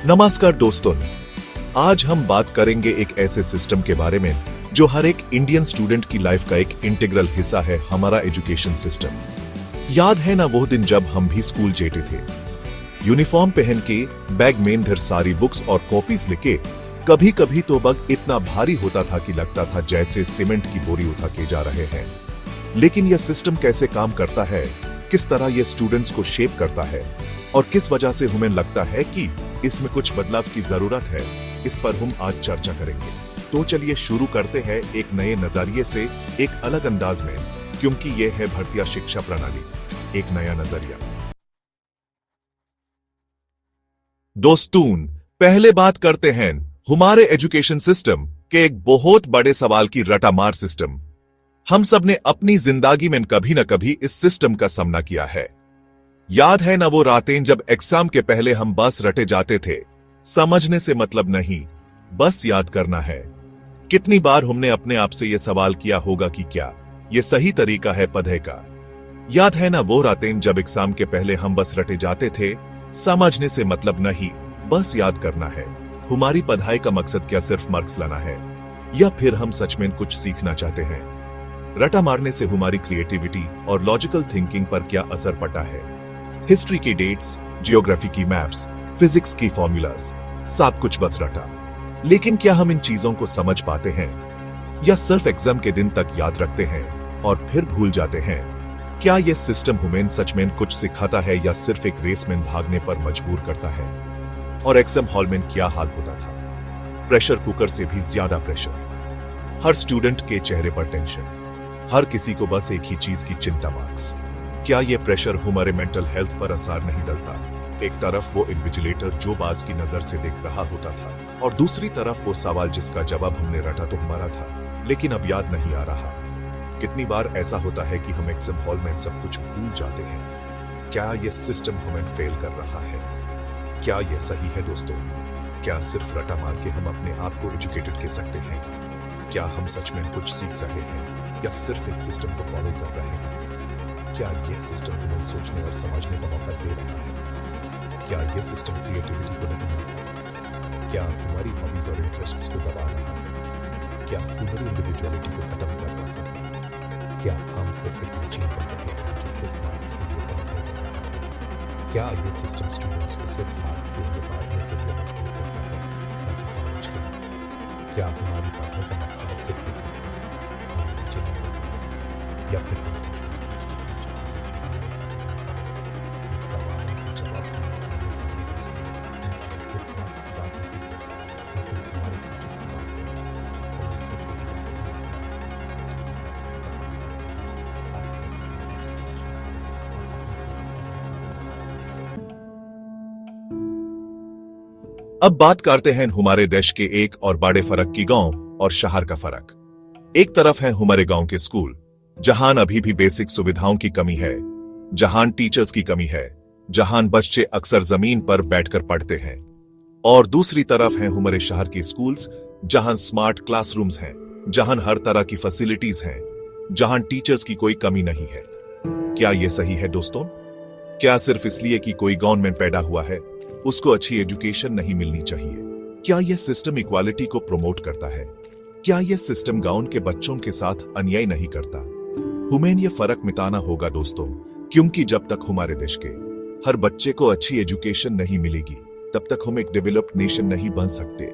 नमस्कार दोस्तों, आज हम बात करेंगे एक ऐसे सिस्टम के बारे में जो हर एक इंडियन स्टूडेंट की लाइफ का एक इंटीग्रल हिस्सा है, हमारा एजुकेशन सिस्टम। याद है ना वो दिन जब हम भी स्कूल जाते थे, यूनिफॉर्म पहन के, बैग में ढेर सारी बुक्स और कॉपीज लेके। कभी कभी तो बैग इतना भारी होता था कि लगता था जैसे सीमेंट की बोरी उठा के जा रहे हैं। लेकिन यह सिस्टम कैसे काम करता है, किस तरह यह स्टूडेंट्स को शेप करता है और किस वजह से हमें लगता है कि इसमें कुछ बदलाव की जरूरत है, इस पर हम आज चर्चा करेंगे। तो चलिए शुरू करते हैं एक नए नजरिए से, एक अलग अंदाज में, क्योंकि यह है भारतीय शिक्षा प्रणाली, एक नया नजरिया। दोस्तों, पहले बात करते हैं हमारे एजुकेशन सिस्टम के एक बहुत बड़े सवाल की, रटामार सिस्टम। हम सब ने अपनी जिंदगी में कभी न कभी इस सिस्टम का सामना किया है। याद है ना वो रातें जब एग्जाम के पहले हम बस रटे जाते थे, समझने से मतलब नहीं, बस याद करना है। कितनी बार हमने अपने आप से यह सवाल किया होगा कि क्या यह सही तरीका है पढ़ने का। याद है ना वो रातें जब एग्जाम के पहले हम बस रटे जाते थे, समझने से मतलब नहीं, बस याद करना है। हमारी पढ़ाई का मकसद क्या सिर्फ मार्क्स लाना है, या फिर हम सच में कुछ सीखना चाहते हैं? रटा मारने से हमारी क्रिएटिविटी और लॉजिकल थिंकिंग पर क्या असर पड़ा है? हिस्ट्री की डेट्स, जियोग्राफी की मैप्स, फिजिक्स की फॉर्मूलाज, सब कुछ बस रटा। लेकिन क्या हम इन चीजों को समझ पाते हैं, या सिर्फ एग्जाम के दिन तक याद रखते हैं और फिर भूल जाते हैं? क्या यह सिस्टम हमें सच में कुछ सिखाता है या सिर्फ एक रेस में भागने पर मजबूर करता है? और एग्जाम हॉल में क्या हाल होता था? प्रेशर कुकर से भी ज्यादा प्रेशर, हर स्टूडेंट के चेहरे पर टेंशन, हर किसी को बस एक ही चीज की चिंता, मार्क्स। क्या यह प्रेशर हमारे मेंटल हेल्थ पर असर नहीं डालता? एक तरफ वो इन्विजिलेटर जो बाज की नजर से देख रहा होता था, और दूसरी तरफ वो सवाल जिसका जवाब हमने रटा तो हमारा था, लेकिन अब याद नहीं आ रहा। कितनी बार ऐसा होता है कि हम एग्जाम हॉल में सब कुछ भूल जाते हैं? क्या यह सिस्टम हमें फेल कर रहा है? क्या यह सही है दोस्तों? क्या सिर्फ रटा मार के हम अपने आप को एजुकेटेड कह सकते हैं? क्या हम सच में कुछ सीख रहे हैं या सिर्फ एक सिस्टम को फॉलो कर रहे हैं? क्या यह सिस्टम हमें सोचने और समझने का मौका दे रहा है? क्या यह सिस्टम क्रिएटिविटी को नहीं मारता? क्या हमारी हॉबीज और इंटरेस्ट्स को दबा रहा है? क्या हमारी इंडिविजुअलिटी को खत्म कर रहा है? क्या हम सिर्फ एक मशीन बन रहे हैं जो सिर्फ मार्क्स के लिए काम कर रहा है? क्या यह सिस्टम स्टूडेंट्स को सिर्फ मार्क्स के लिए पढ़ने के लिए मजबूर करता है, न कि समझ के लिए? क्या हमारी पढ़ाई का मकसद सिर्फ या फिर हम सच में कुछ सीखना चाहते हैं? सवालों के जवाब सिर्फ मार्क्स की बात नहीं है, लेकिन हमारे फ्यूचर की बात है। अब बात करते हैं हमारे देश के एक और बड़े फर्क की, गांव और शहर का फर्क। एक तरफ है हमारे गांव के स्कूल, जहां अभी भी बेसिक सुविधाओं की कमी है, जहां टीचर्स की कमी है, जहां बच्चे अक्सर जमीन पर बैठकर पढ़ते हैं। और दूसरी तरफ है हमारे शहर के स्कूल्स, जहां स्मार्ट क्लासरूम्स हैं, जहां हर तरह की फैसिलिटीज हैं, जहां टीचर्स की कोई कमी नहीं है। क्या यह सही है दोस्तों? क्या सिर्फ इसलिए कि कोई गांव में पैदा हुआ है, उसको अच्छी एजुकेशन नहीं मिलनी चाहिए? क्या यह सिस्टम इक्वालिटी को प्रमोट करता है? क्या यह सिस्टम गांव के बच्चों के साथ अन्याय नहीं करता? हमें यह फर्क मिटाना होगा दोस्तों, क्योंकि जब तक हमारे देश के हर बच्चे को अच्छी एजुकेशन नहीं मिलेगी, तब तक हम एक डेवलप्ड नेशन नहीं बन सकते।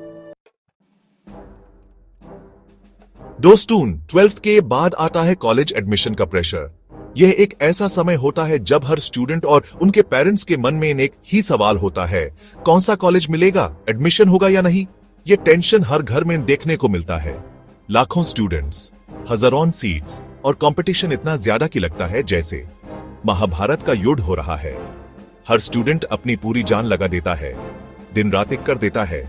दोस्तों, 12th के बाद आता है कॉलेज एडमिशन का प्रेशर। यह एक ऐसा समय होता है जब हर स्टूडेंट और उनके पेरेंट्स के मन में एक ही सवाल होता है, कौन सा कॉलेज मिलेगा, एडमिशन होगा या नहीं। यह टेंशन हर घर में देखने को मिलता है। लाखों स्टूडेंट्स, हजारों सीट्स, और कंपटीशन इतना ज्यादा कि लगता है जैसे महाभारत का युद्ध हो रहा है। हर स्टूडेंट अपनी पूरी जान लगा देता है, दिन रात एक कर देता है,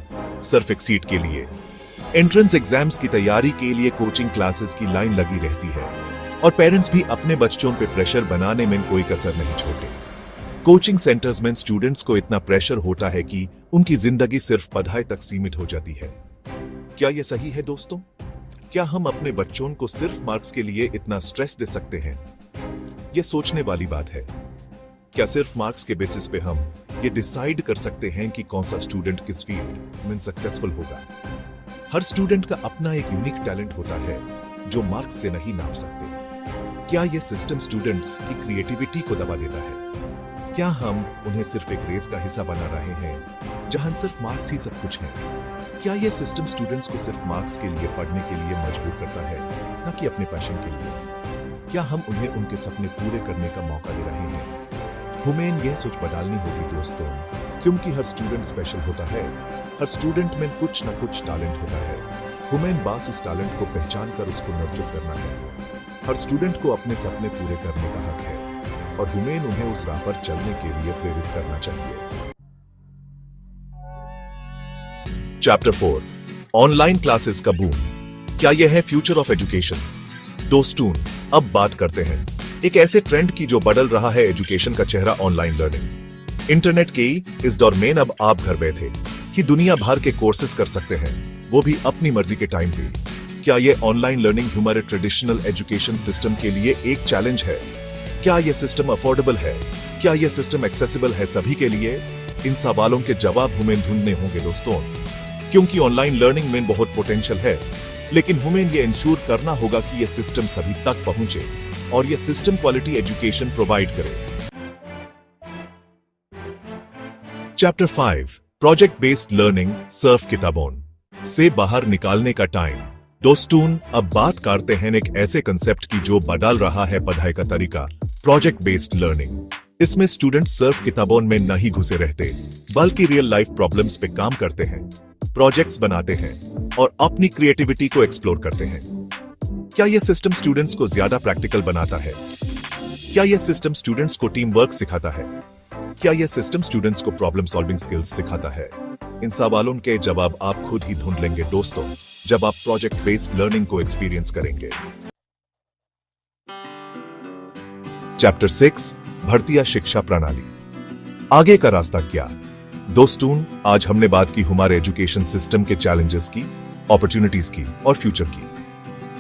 सिर्फ एक सीट के लिए। एंट्रेंस एग्जाम्स की तैयारी के लिए कोचिंग क्लासेस की लाइन लगी रहती है, और पेरेंट्स भी अपने बच्चों पे प्रेशर बनाने में कोई कसर नहीं छोड़ते। कोचिंग सेंटर्स में स्टूडेंट्स को इतना प्रेशर होता है कि उनकी जिंदगी सिर्फ पढ़ाई तक सीमित हो जाती है। क्या यह सही है दोस्तों? क्या हम अपने बच्चों को सिर्फ मार्क्स के लिए इतना स्ट्रेस दे सकते हैं? यह सोचने वाली बात है। क्या सिर्फ मार्क्स के बेसिस पे हम ये डिसाइड कर सकते हैं कि कौन सा स्टूडेंट किस फील्ड में सक्सेसफुल होगा? हर स्टूडेंट का अपना एक यूनिक टैलेंट होता है जो मार्क्स से नहीं नाप सकते। क्या यह सिस्टम स्टूडेंट्स की क्रिएटिविटी को दबा देता है? क्या हम उन्हें सिर्फ एक रेस का हिस्सा बना रहे हैं जहां सिर्फ मार्क्स ही सब कुछ है? क्या यह सिस्टम स्टूडेंट्स को सिर्फ मार्क्स के लिए पढ़ने के लिए मजबूर करता है, न कि अपने पैशन के लिए? क्या हम उन्हें उनके सपने पूरे करने का मौका दे रहे हैं? हमें यह सोच बदलनी होगी दोस्तों, क्योंकि हर स्टूडेंट स्पेशल होता है। हर स्टूडेंट में कुछ न कुछ टैलेंट होता है। हमें बस उस टैलेंट को पहचान कर उसको नर्चर करना है। हर स्टूडेंट को अपने सपने पूरे करने का हक है और हमें उन्हें उस राह पर चलने के लिए प्रेरित करना चाहिए। चैप्टर 4, ऑनलाइन क्लासेस का बूम। क्या यह है फ्यूचर ऑफ एजुकेशन? दोस्तों, अब बात करते हैं एक ऐसे ट्रेंड की जो बदल रहा है एजुकेशन का चेहरा, ऑनलाइन लर्निंग। इंटरनेट के इस दौर में अब आप घर बैठे ही दुनिया भर के कोर्सेज कर सकते हैं, वो भी अपनी मर्जी के टाइम पे। क्या ये ऑनलाइन लर्निंग हमारे ट्रेडिशनल एजुकेशन सिस्टम के लिए एक चैलेंज है? क्या यह सिस्टम अफोर्डेबल है? क्या यह सिस्टम एक्सेसिबल है सभी के लिए? इन सवालों के जवाब हमें ढूंढने होंगे दोस्तों, क्योंकि ऑनलाइन लर्निंग में बहुत पोटेंशियल है, लेकिन हमें यह इंश्योर करना होगा कि यह सिस्टम सभी तक पहुंचे और यह सिस्टम क्वालिटी एजुकेशन प्रोवाइड करे। Chapter 5, project based learning Surf किताबों से बाहर निकालने का टाइम। दोस्तों, अब बात करते हैं एक ऐसे कंसेप्ट की जो बदल रहा है पढ़ाई का तरीका, प्रोजेक्ट बेस्ड लर्निंग। इसमें स्टूडेंट सिर्फ किताबों में नहीं घुसे रहते, बल्कि रियल लाइफ प्रॉब्लम्स पे काम करते हैं, प्रोजेक्ट्स बनाते हैं और अपनी क्रिएटिविटी को एक्सप्लोर करते हैं। क्या यह सिस्टम स्टूडेंट्स को ज्यादा प्रैक्टिकल बनाता है? क्या यह सिस्टम स्टूडेंट्स को टीम वर्क सिखाता है? क्या यह सिस्टम स्टूडेंट्स को प्रॉब्लम सॉल्विंग स्किल्स सिखाता है? इन सवालों के जवाब आप खुद ही ढूंढ लेंगे दोस्तों, जब आप प्रोजेक्ट बेस्ड लर्निंग को एक्सपीरियंस करेंगे। चैप्टर 6, भारतीय शिक्षा प्रणाली, आगे का रास्ता क्या? दोस्तों, आज हमने बात की हमारे एजुकेशन सिस्टम के चैलेंजेस की, अपॉर्चुनिटीज की और फ्यूचर की।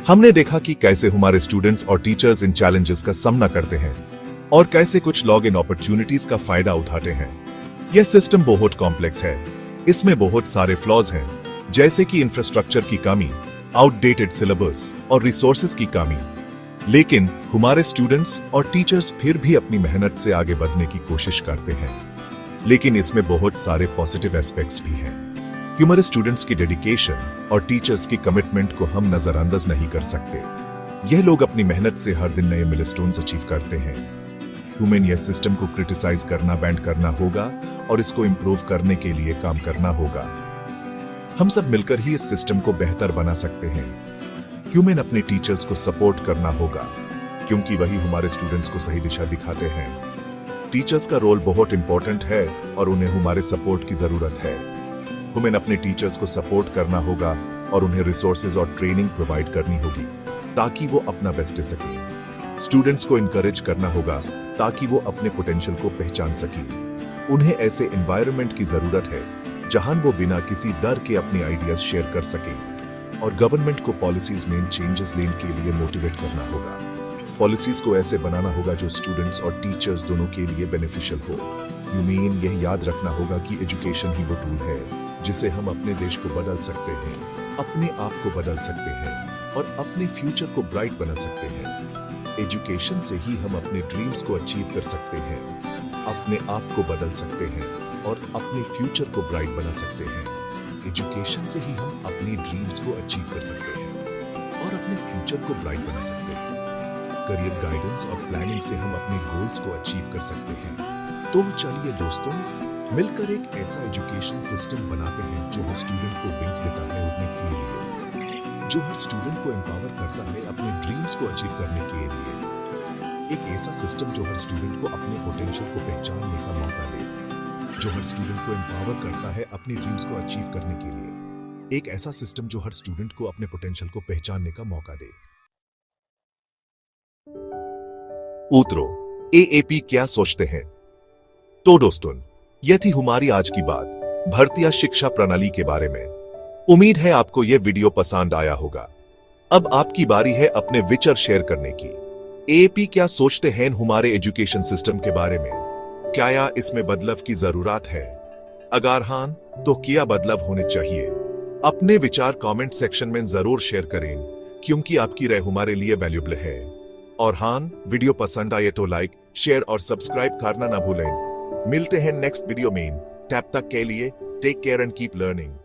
हमने देखा कि कैसे हमारे स्टूडेंट्स और टीचर्स इन चैलेंजेस का सामना करते हैं और कैसे कुछ लोग इन अपॉर्चुनिटीज का फायदा उठाते हैं। यह सिस्टम बहुत कॉम्प्लेक्स है, इसमें बहुत सारे फ्लॉज हैं, जैसे कि इंफ्रास्ट्रक्चर की कमी, आउटडेटेड सिलेबस और रिसोर्सेज की कमी। लेकिन हमारे स्टूडेंट्स और टीचर्स फिर भी अपनी मेहनत से आगे बढ़ने की कोशिश करते हैं। लेकिन इसमें बहुत सारे पॉजिटिव एस्पेक्ट्स भी हैं। हमारे स्टूडेंट्स की डेडिकेशन और टीचर्स की कमिटमेंट को हम नजरअंदाज नहीं कर सकते। यह लोग अपनी मेहनत से हर दिन नए मिलस्टोन्स अचीव करते हैं। हमें यह सिस्टम को क्रिटिसाइज करना बैंड करना होगा और इसको इम्प्रूव करने के लिए काम करना होगा। हम सब मिलकर ही इस सिस्टम को बेहतर बना सकते हैं। हमें अपने टीचर्स को सपोर्ट करना होगा, क्योंकि वही हमारे स्टूडेंट्स को सही दिशा दिखाते हैं। टीचर्स का रोल बहुत इंपॉर्टेंट है और उन्हें हमारे सपोर्ट की जरूरत है। हमें अपने टीचर्स को सपोर्ट करना होगा और उन्हें रिसोर्सेज और ट्रेनिंग प्रोवाइड करनी होगी ताकि वो अपना बेस्ट दे सकें। स्टूडेंट्स को इनकरेज करना होगा ताकि वो अपने पोटेंशियल को पहचान सकें। उन्हें ऐसे एनवायरनमेंट की जरूरत है जहां वो बिना किसी डर के अपने आइडियाज शेयर कर सकें। और गवर्नमेंट को पॉलिसीज में चेंजेस लेने के लिए मोटिवेट करना होगा। पॉलिसीज को ऐसे बनाना होगा जो स्टूडेंट्स और टीचर्स दोनों के लिए बेनिफिशियल हो। यूमेन यह याद रखना होगा कि एजुकेशन ही वो टूल है जिसे हम अपने देश को बदल सकते हैं, अपने आप को बदल सकते हैं और अपने फ्यूचर को ब्राइट बना सकते हैं। एजुकेशन से ही हम अपने ड्रीम्स को अचीव कर सकते हैं, अपने आप को बदल सकते हैं और अपने फ्यूचर को ब्राइट बना सकते हैं। एजुकेशन से ही हम अपनी ड्रीम्स को अचीव कर सकते हैं और अपने फ्यूचर को ब्राइट बना सकते हैं। करियर गाइडेंस और प्लानिंग से हम अपने गोल्स को अचीव कर सकते हैं। तो चलिए दोस्तों, मिलकर एक ऐसा एजुकेशन सिस्टम बनाते हैं जो हर स्टूडेंट को विंग्स देता है उड़ने के लिए, जो हर स्टूडेंट को एम्पावर करता है अपने ड्रीम्स को अचीव करने के लिए। एक ऐसा सिस्टम जो हर स्टूडेंट को अपने पोटेंशियल को पहचानने का मौका दे, जो हर स्टूडेंट को एम्पावर करता है अपने ड्रीम्स को अचीव करने के लिए। एक ऐसा सिस्टम जो हर स्टूडेंट को अपने पोटेंशियल को पहचानने का मौका दे। उत्तरों, एएपी क्या सोचते हैं? तो दोस्तों, यह थी हमारी आज की बात भारतीय शिक्षा प्रणाली के बारे में। उम्मीद है आपको यह वीडियो पसंद आया होगा। अब आपकी बारी है अपने विचार शेयर करने की। एएपी क्या सोचते हैं हमारे एजुकेशन सिस्टम के बारे में? क्या या इसमें बदलाव की जरूरत है? अगर हाँ, तो क्या बदलाव होने चाहिए? अपने विचार कमेंट सेक्शन में जरूर शेयर करें, क्योंकि आपकी राय हमारे लिए वैल्यूएबल है। और हाँ, वीडियो पसंद आए तो लाइक, शेयर और सब्सक्राइब करना ना भूलें। मिलते हैं नेक्स्ट वीडियो में। तब तक के लिए take care and keep learning.